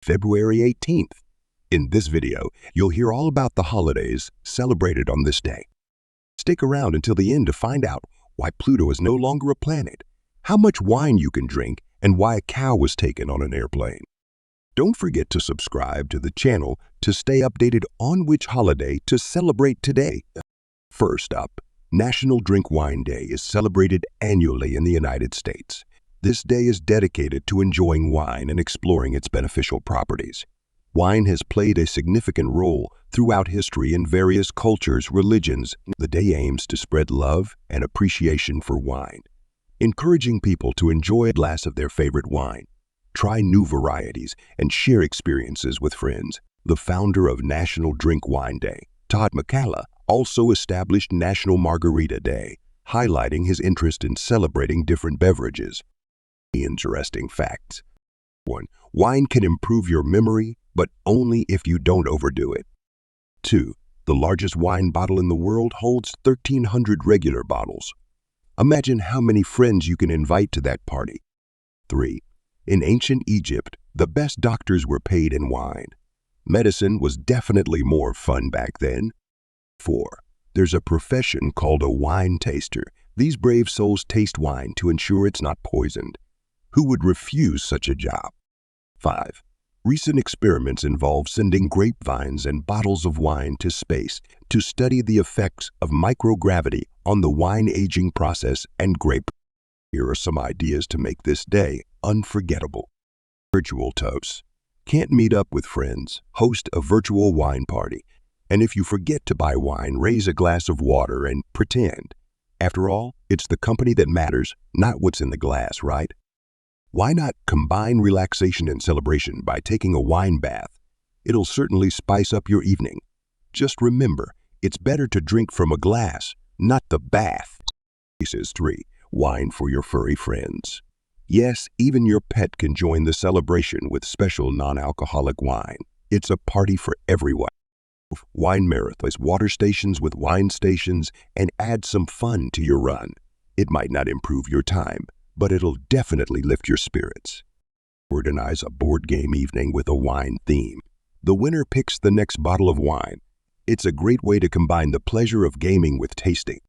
February 18th. In this video, you'll hear all about the holidays celebrated on this day. Stick around until the end to find out why Pluto is no longer a planet, how much wine you can drink, and why a cow was taken on an airplane. Don't forget to subscribe to the channel to stay updated on which holiday to celebrate today. First up, National Drink Wine Day is celebrated annually in the United States. This day is dedicated to enjoying wine and exploring its beneficial properties. Wine has played a significant role throughout history in various cultures, religions. The day aims to spread love and appreciation for wine, encouraging people to enjoy a glass of their favorite wine, try new varieties, and share experiences with friends. The founder of National Drink Wine Day, Todd McCalla, also established National Margarita Day, highlighting his interest in celebrating different beverages. Interesting facts. 1. Wine can improve your memory, but only if you don't overdo it. 2. The largest wine bottle in the world holds 1,300 regular bottles. Imagine how many friends you can invite to that party. 3. In ancient Egypt, the best doctors were paid in wine. Medicine was definitely more fun back then. 4. There's a profession called a wine taster. These brave souls taste wine to ensure it's not poisoned. Who would refuse such a job? 5. Recent experiments involve sending grapevines and bottles of wine to space to study the effects of microgravity on the wine aging process and grape. Here are some ideas to make this day unforgettable. Virtual toast. Can't meet up with friends? Host a virtual wine party. And if you forget to buy wine, raise a glass of water and pretend. After all, it's the company that matters, not what's in the glass, right? Why not combine relaxation and celebration by taking a wine bath? It'll certainly spice up your evening. Just remember, it's better to drink from a glass, not the bath. 3. Wine for your furry friends. Yes, even your pet can join the celebration with special non-alcoholic wine. It's a party for everyone. Wine marathons, water stations with wine stations, and add some fun to your run. It might not improve your time, but it'll definitely lift your spirits. Organize a board game evening with a wine theme. The winner picks the next bottle of wine. It's a great way to combine the pleasure of gaming with tasting.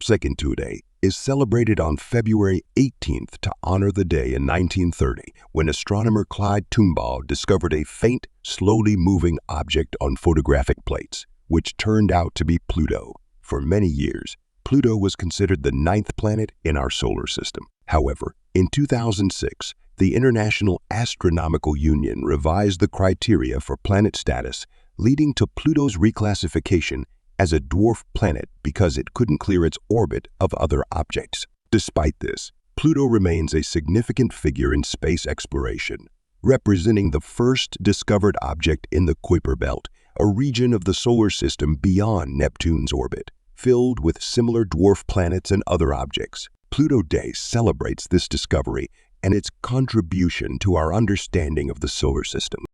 Second Day is celebrated on February 18th to honor the day in 1930 when astronomer Clyde Tombaugh discovered a faint, slowly moving object on photographic plates, which turned out to be Pluto. For many years, Pluto was considered the 9th planet in our solar system. However, in 2006, the International Astronomical Union revised the criteria for planet status, leading to Pluto's reclassification as a dwarf planet because it couldn't clear its orbit of other objects. Despite this, Pluto remains a significant figure in space exploration, representing the first discovered object in the Kuiper Belt, a region of the solar system beyond Neptune's orbit, filled with similar dwarf planets and other objects. Pluto Day celebrates this discovery and its contribution to our understanding of the solar system.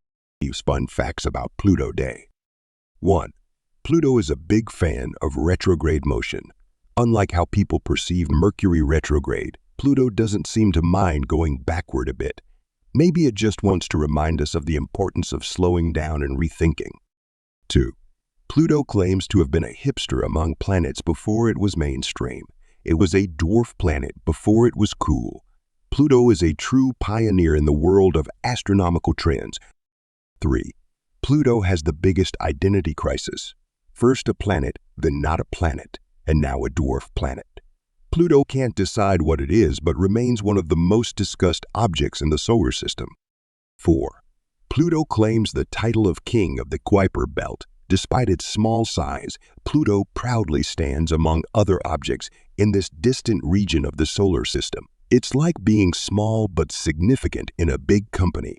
These fun facts about Pluto Day. 1. Pluto is a big fan of retrograde motion. Unlike how people perceive Mercury retrograde, Pluto doesn't seem to mind going backward a bit. Maybe it just wants to remind us of the importance of slowing down and rethinking. 2. Pluto claims to have been a hipster among planets before it was mainstream. It was a dwarf planet before it was cool. Pluto is a true pioneer in the world of astronomical trends. 3. Pluto has the biggest identity crisis. First a planet, then not a planet, and now a dwarf planet. Pluto can't decide what it is, but remains one of the most discussed objects in the solar system. 4. Pluto claims the title of king of the Kuiper Belt. Despite its small size, Pluto proudly stands among other objects in this distant region of the solar system. It's like being small but significant in a big company.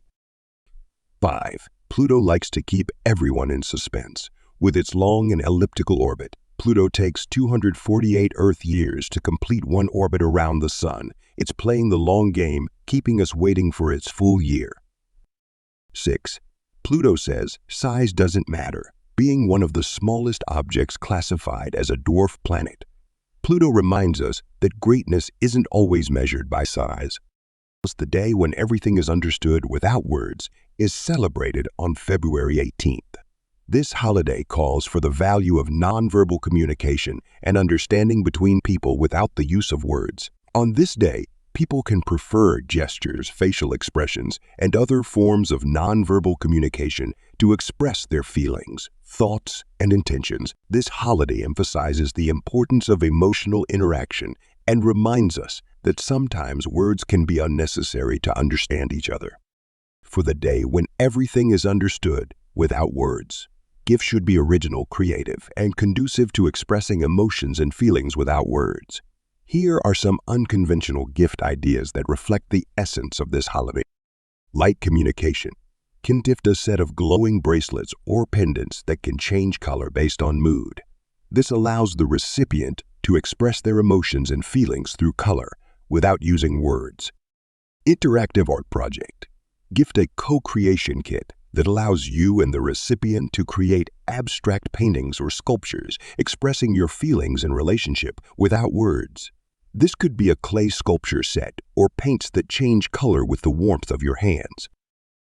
5. Pluto likes to keep everyone in suspense. With its long and elliptical orbit, Pluto takes 248 Earth years to complete one orbit around the Sun. It's playing the long game, keeping us waiting for its full year. 6. Pluto says size doesn't matter, being one of the smallest objects classified as a dwarf planet. Pluto reminds us that greatness isn't always measured by size. It's the day when everything is understood without words is celebrated on February 18th. This holiday calls for the value of nonverbal communication and understanding between people without the use of words. On this day, people can prefer gestures, facial expressions, and other forms of nonverbal communication to express their feelings, thoughts, and intentions. This holiday emphasizes the importance of emotional interaction and reminds us that sometimes words can be unnecessary to understand each other. For the day when everything is understood without words, gifts should be original, creative, and conducive to expressing emotions and feelings without words. Here are some unconventional gift ideas that reflect the essence of this holiday. Light communication. Can gift a set of glowing bracelets or pendants that can change color based on mood. This allows the recipient to express their emotions and feelings through color without using words. Interactive art project. Gift a co-creation kit that allows you and the recipient to create abstract paintings or sculptures expressing your feelings and relationship without words. This could be a clay sculpture set or paints that change color with the warmth of your hands.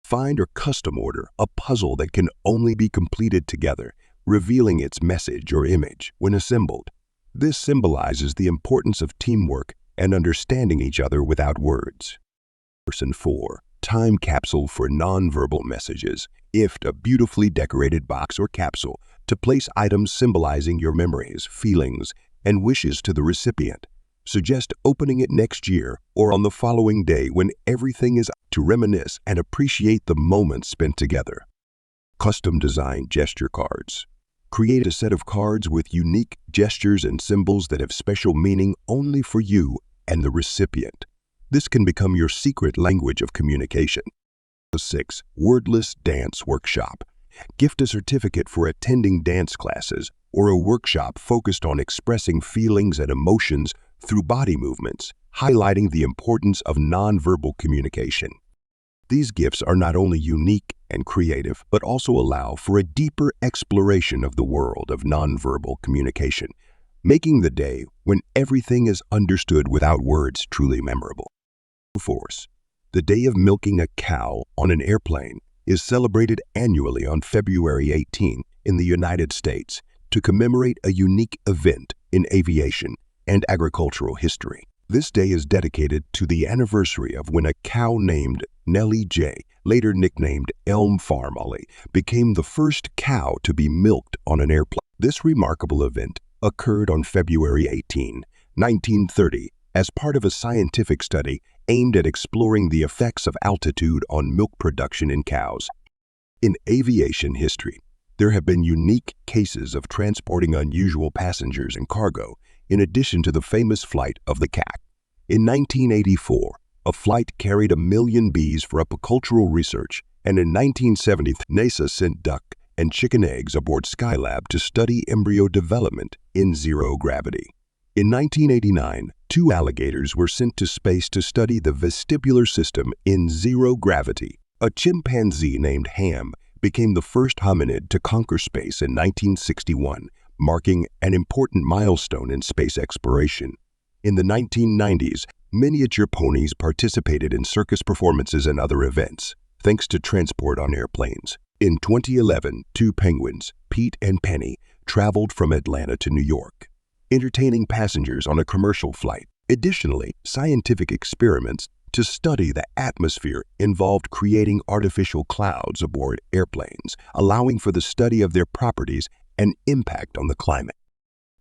Find or custom order a puzzle that can only be completed together, revealing its message or image when assembled. This symbolizes the importance of teamwork and understanding each other without words. Person 4. Time capsule for nonverbal messages. Gift a beautifully decorated box or capsule to place items symbolizing your memories, feelings, and wishes to the recipient. Suggest opening it next year or on the following day when everything is to reminisce and appreciate the moments spent together. Custom designed gesture cards. Create a set of cards with unique gestures and symbols that have special meaning only for you and the recipient. This can become your secret language of communication. 6. Wordless dance workshop. Gift a certificate for attending dance classes or a workshop focused on expressing feelings and emotions through body movements, highlighting the importance of nonverbal communication. These gifts are not only unique and creative, but also allow for a deeper exploration of the world of nonverbal communication, making the day when everything is understood without words truly memorable. Force. The day of milking a cow on an airplane is celebrated annually on February 18 in the United States to commemorate a unique event in aviation and agricultural history. This day is dedicated to the anniversary of when a cow named Nellie J., later nicknamed Elm Farm Ollie, became the first cow to be milked on an airplane. This remarkable event occurred on February 18, 1930, as part of a scientific study aimed at exploring the effects of altitude on milk production in cows. In aviation history, there have been unique cases of transporting unusual passengers and cargo, in addition to the famous flight of the cat. In 1984, a flight carried 1 million bees for apicultural research, and in 1970, NASA sent duck and chicken eggs aboard Skylab to study embryo development in zero gravity. In 1989, 2 alligators were sent to space to study the vestibular system in zero gravity. A chimpanzee named Ham became the first hominid to conquer space in 1961, marking an important milestone in space exploration. In the 1990s, miniature ponies participated in circus performances and other events, thanks to transport on airplanes. In 2011, 2 penguins, Pete and Penny, traveled from Atlanta to New York, entertaining passengers on a commercial flight. Additionally, scientific experiments to study the atmosphere involved creating artificial clouds aboard airplanes, allowing for the study of their properties and impact on the climate.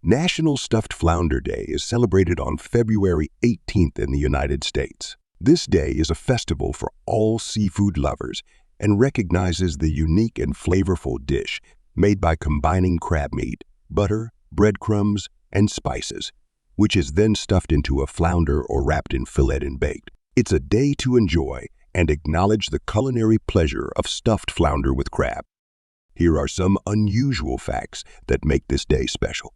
National Stuffed Flounder Day is celebrated on February 18th in the United States. This day is a festival for all seafood lovers and recognizes the unique and flavorful dish made by combining crab meat, butter, breadcrumbs, and spices, which is then stuffed into a flounder or wrapped in fillet and baked. It's a day to enjoy and acknowledge the culinary pleasure of stuffed flounder with crab. Here are some unusual facts that make this day special.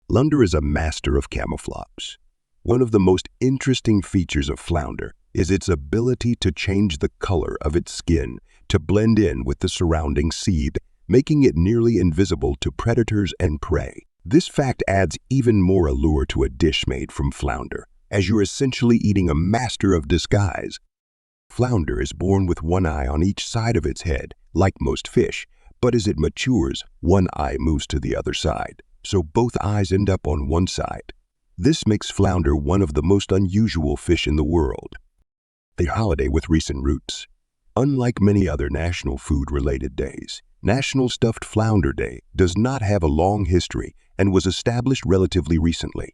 Flounder is a master of camouflage. One of the most interesting features of flounder is its ability to change the color of its skin to blend in with the surrounding sea, making it nearly invisible to predators and prey. This fact adds even more allure to a dish made from flounder, as you're essentially eating a master of disguise. Flounder is born with one eye on each side of its head, like most fish, but as it matures, one eye moves to the other side, so both eyes end up on one side. This makes flounder one of the most unusual fish in the world. A holiday with recent roots. Unlike many other national food-related days, National Stuffed Flounder Day does not have a long history and was established relatively recently.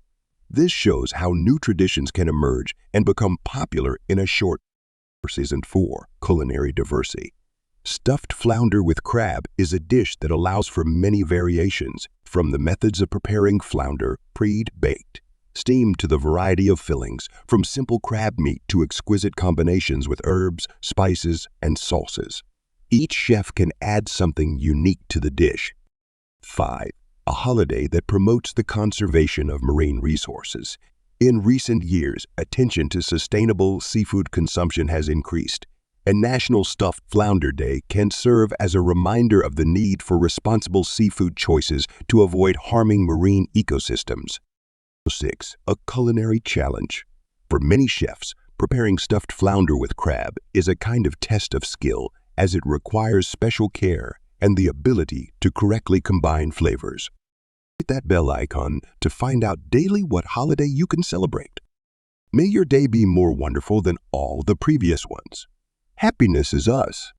This shows how new traditions can emerge and become popular in a short Season 4, Culinary Diversity. Stuffed flounder with crab is a dish that allows for many variations, from the methods of preparing flounder, pre-baked, steamed to the variety of fillings, from simple crab meat to exquisite combinations with herbs, spices, and sauces. Each chef can add something unique to the dish. 5. A holiday that promotes the conservation of marine resources. In recent years, attention to sustainable seafood consumption has increased, and National Stuffed Flounder Day can serve as a reminder of the need for responsible seafood choices to avoid harming marine ecosystems. 6. A culinary challenge. For many chefs, preparing stuffed flounder with crab is a kind of test of skill, as it requires special care and the ability to correctly combine flavors. Hit that bell icon to find out daily what holiday you can celebrate. May your day be more wonderful than all the previous ones. Happiness is us.